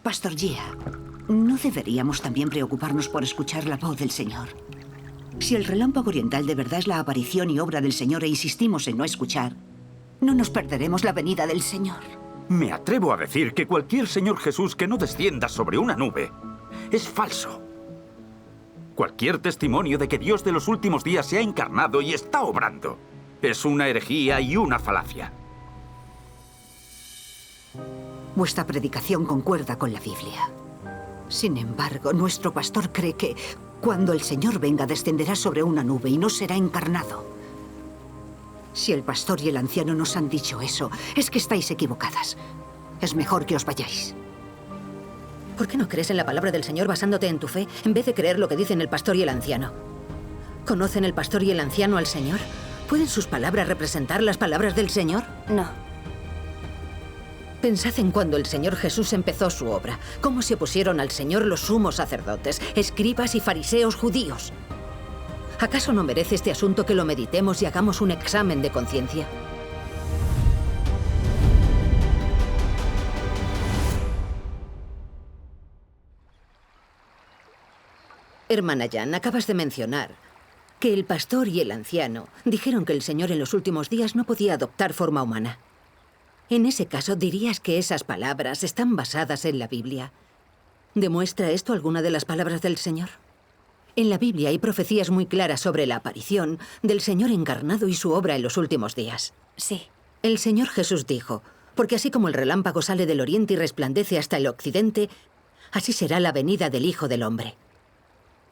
Pastor Gia, ¿no deberíamos también preocuparnos por escuchar la voz del Señor? Si el relámpago oriental de verdad es la aparición y obra del Señor e insistimos en no escuchar, no nos perderemos la venida del Señor. Me atrevo a decir que cualquier Señor Jesús que no descienda sobre una nube es falso. Cualquier testimonio de que Dios de los últimos días se ha encarnado y está obrando es una herejía y una falacia. Vuestra predicación concuerda con la Biblia. Sin embargo, nuestro pastor cree que cuando el Señor venga descenderá sobre una nube y no será encarnado. Si el pastor y el anciano nos han dicho eso, es que estáis equivocadas. Es mejor que os vayáis. ¿Por qué no crees en la palabra del Señor basándote en tu fe, en vez de creer lo que dicen el pastor y el anciano? ¿Conocen el pastor y el anciano al Señor? ¿Pueden sus palabras representar las palabras del Señor? No. Pensad en cuando el Señor Jesús empezó su obra. Cómo se opusieron al Señor los sumos sacerdotes, escribas y fariseos judíos. ¿Acaso no merece este asunto que lo meditemos y hagamos un examen de conciencia? Hermana Jan, acabas de mencionar que el pastor y el anciano dijeron que el Señor en los últimos días no podía adoptar forma humana. En ese caso, ¿dirías que esas palabras están basadas en la Biblia? ¿Demuestra esto alguna de las palabras del Señor? En la Biblia hay profecías muy claras sobre la aparición del Señor encarnado y su obra en los últimos días. Sí. El Señor Jesús dijo, porque así como el relámpago sale del oriente y resplandece hasta el occidente, así será la venida del Hijo del Hombre.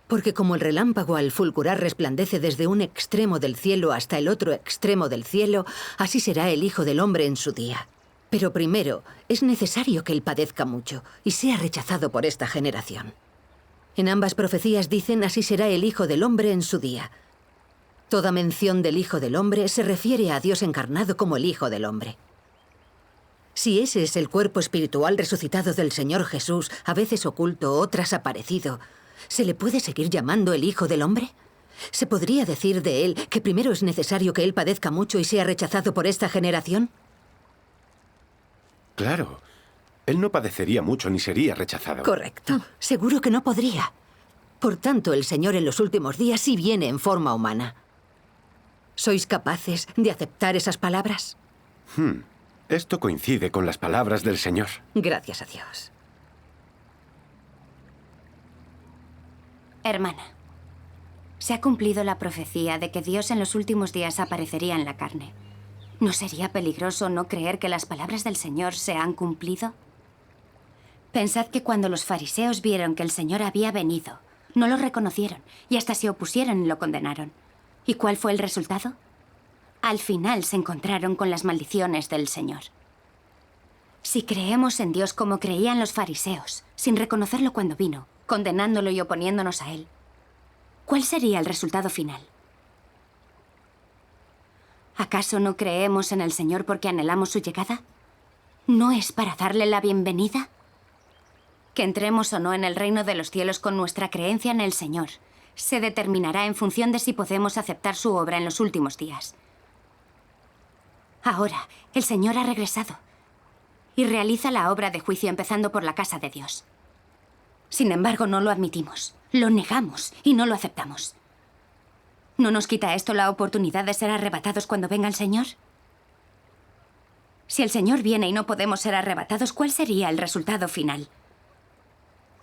Porque como el relámpago al fulgurar resplandece desde un extremo del cielo hasta el otro extremo del cielo, así será el Hijo del Hombre en su día. Pero primero, es necesario que Él padezca mucho y sea rechazado por esta generación. En ambas profecías dicen, así será el Hijo del Hombre en su día. Toda mención del Hijo del Hombre se refiere a Dios encarnado como el Hijo del Hombre. Si ese es el cuerpo espiritual resucitado del Señor Jesús, a veces oculto, otras aparecido, ¿se le puede seguir llamando el Hijo del Hombre? ¿Se podría decir de Él que primero es necesario que Él padezca mucho y sea rechazado por esta generación? Claro. Él no padecería mucho ni sería rechazado. Correcto. Seguro que no podría. Por tanto, el Señor en los últimos días sí viene en forma humana. ¿Sois capaces de aceptar esas palabras? Esto coincide con las palabras del Señor. Gracias a Dios. Hermana, se ha cumplido la profecía de que Dios en los últimos días aparecería en la carne. ¿No sería peligroso no creer que las palabras del Señor se han cumplido? Pensad que cuando los fariseos vieron que el Señor había venido, no lo reconocieron y hasta se opusieron y lo condenaron. ¿Y cuál fue el resultado? Al final se encontraron con las maldiciones del Señor. Si creemos en Dios como creían los fariseos, sin reconocerlo cuando vino, condenándolo y oponiéndonos a Él, ¿cuál sería el resultado final? ¿Acaso no creemos en el Señor porque anhelamos su llegada? ¿No es para darle la bienvenida? Que entremos o no en el reino de los cielos con nuestra creencia en el Señor se determinará en función de si podemos aceptar su obra en los últimos días. Ahora, el Señor ha regresado y realiza la obra de juicio empezando por la casa de Dios. Sin embargo, no lo admitimos, lo negamos y no lo aceptamos. ¿No nos quita esto la oportunidad de ser arrebatados cuando venga el Señor? Si el Señor viene y no podemos ser arrebatados, ¿cuál sería el resultado final?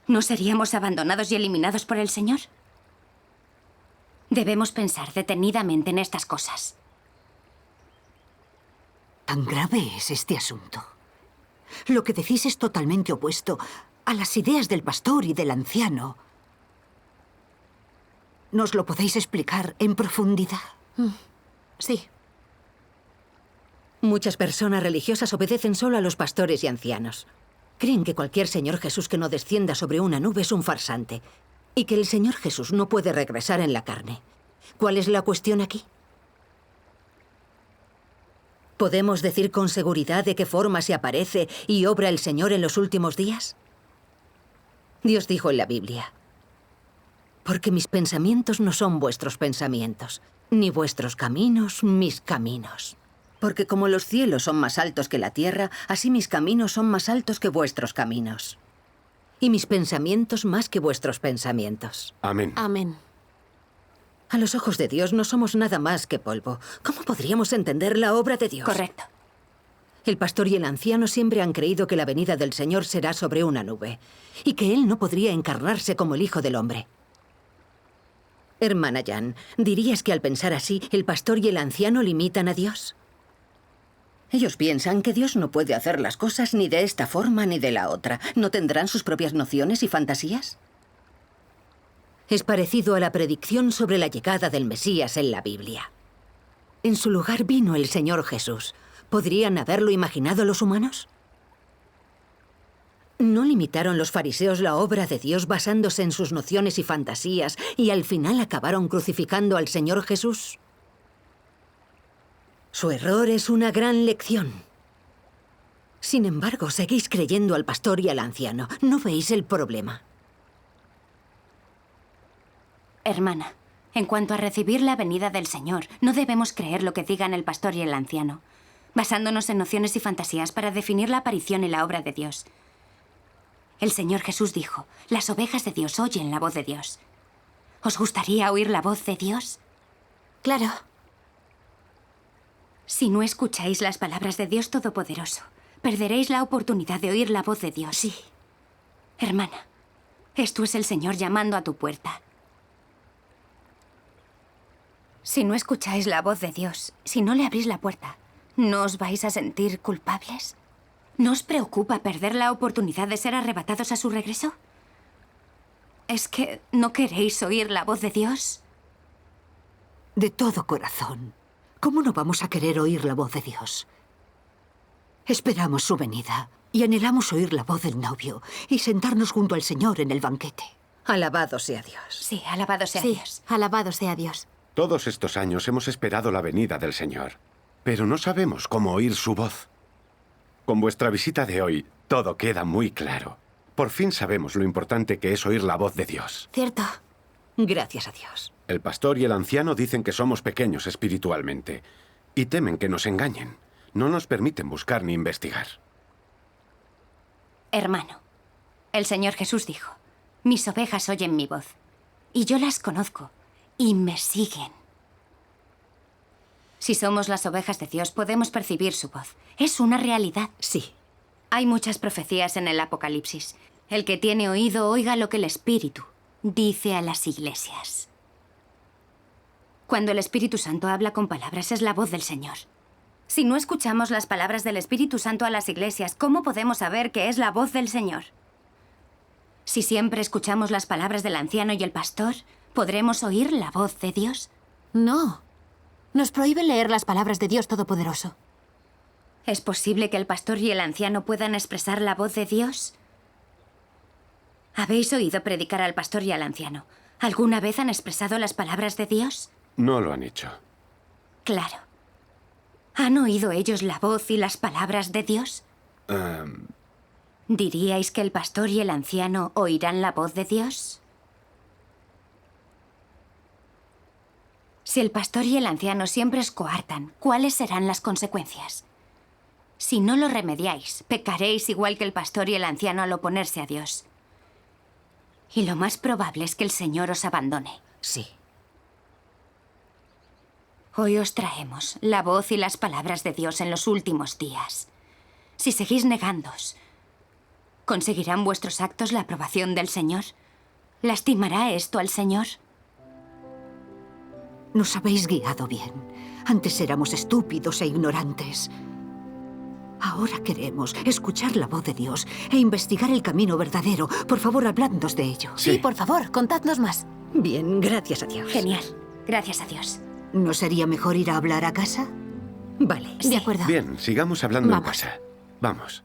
¿No seríamos abandonados y eliminados por el Señor? Debemos pensar detenidamente en estas cosas. ¿Tan grave es este asunto? Lo que decís es totalmente opuesto a las ideas del pastor y del anciano. ¿Nos lo podéis explicar en profundidad? Sí. Muchas personas religiosas obedecen solo a los pastores y ancianos. Creen que cualquier Señor Jesús que no descienda sobre una nube es un farsante y que el Señor Jesús no puede regresar en la carne. ¿Cuál es la cuestión aquí? ¿Podemos decir con seguridad de qué forma se aparece y obra el Señor en los últimos días? Dios dijo en la Biblia, porque mis pensamientos no son vuestros pensamientos, ni vuestros caminos mis caminos. Porque como los cielos son más altos que la tierra, así mis caminos son más altos que vuestros caminos. y mis pensamientos más que vuestros pensamientos. Amén. Amén. A los ojos de Dios no somos nada más que polvo. ¿Cómo podríamos entender la obra de Dios? Correcto. El pastor y el anciano siempre han creído que la venida del Señor será sobre una nube y que Él no podría encarnarse como el Hijo del Hombre. Hermana Jan, ¿dirías que al pensar así, el pastor y el anciano limitan a Dios? Ellos piensan que Dios no puede hacer las cosas ni de esta forma ni de la otra. ¿No tendrán sus propias nociones y fantasías? Es parecido a la predicción sobre la llegada del Mesías en la Biblia. En su lugar vino el Señor Jesús. ¿Podrían haberlo imaginado los humanos? ¿No limitaron los fariseos la obra de Dios basándose en sus nociones y fantasías y al final acabaron crucificando al Señor Jesús? Su error es una gran lección. Sin embargo, seguís creyendo al pastor y al anciano. ¿No veis el problema? Hermana, en cuanto a recibir la venida del Señor, no debemos creer lo que digan el pastor y el anciano, basándonos en nociones y fantasías para definir la aparición y la obra de Dios. El Señor Jesús dijo, las ovejas de Dios oyen la voz de Dios. ¿Os gustaría oír la voz de Dios? Claro. Si no escucháis las palabras de Dios Todopoderoso, perderéis la oportunidad de oír la voz de Dios. Sí. Hermana, esto es el Señor llamando a tu puerta. Si no escucháis la voz de Dios, si no le abrís la puerta, ¿no os vais a sentir culpables? ¿No os preocupa perder la oportunidad de ser arrebatados a su regreso? ¿Es que no queréis oír la voz de Dios? De todo corazón. ¿Cómo no vamos a querer oír la voz de Dios? Esperamos su venida y anhelamos oír la voz del novio y sentarnos junto al Señor en el banquete. Alabado sea Dios. Sí, alabado sea Sí, Dios. alabado sea Dios. Todos estos años hemos esperado la venida del Señor, pero no sabemos cómo oír su voz. Con vuestra visita de hoy, todo queda muy claro. Por fin sabemos lo importante que es oír la voz de Dios. Cierto. Gracias a Dios. El pastor y el anciano dicen que somos pequeños espiritualmente y temen que nos engañen. No nos permiten buscar ni investigar. Hermano, el Señor Jesús dijo, mis ovejas oyen mi voz, y yo las conozco, y me siguen. Si somos las ovejas de Dios, podemos percibir su voz. Es una realidad. Sí. Hay muchas profecías en el Apocalipsis. El que tiene oído, oiga lo que el Espíritu dice a las iglesias. Cuando el Espíritu Santo habla con palabras, es la voz del Señor. Si no escuchamos las palabras del Espíritu Santo a las iglesias, ¿cómo podemos saber que es la voz del Señor? Si siempre escuchamos las palabras del anciano y el pastor, ¿podremos oír la voz de Dios? No. Nos prohíben leer las palabras de Dios Todopoderoso. ¿Es posible que el pastor y el anciano puedan expresar la voz de Dios? ¿Habéis oído predicar al pastor y al anciano? ¿Alguna vez han expresado las palabras de Dios? No lo han hecho. Claro. ¿Han oído ellos la voz y las palabras de Dios? ¿Diríais que el pastor y el anciano oirán la voz de Dios? Si el pastor y el anciano siempre os coartan, ¿cuáles serán las consecuencias? Si no lo remediáis, pecaréis igual que el pastor y el anciano al oponerse a Dios. Y lo más probable es que el Señor os abandone. Sí. Hoy os traemos la voz y las palabras de Dios en los últimos días. Si seguís negándoos, ¿conseguirán vuestros actos la aprobación del Señor? ¿Lastimará esto al Señor? Nos habéis guiado bien. Antes éramos estúpidos e ignorantes. Ahora queremos escuchar la voz de Dios e investigar el camino verdadero. Por favor, habladnos de ello. Sí, por favor, contadnos más. Bien, gracias a Dios. Genial. Gracias a Dios. ¿No sería mejor ir a hablar a casa? Vale. De acuerdo. Bien, sigamos hablando Vamos. en casa. Vamos.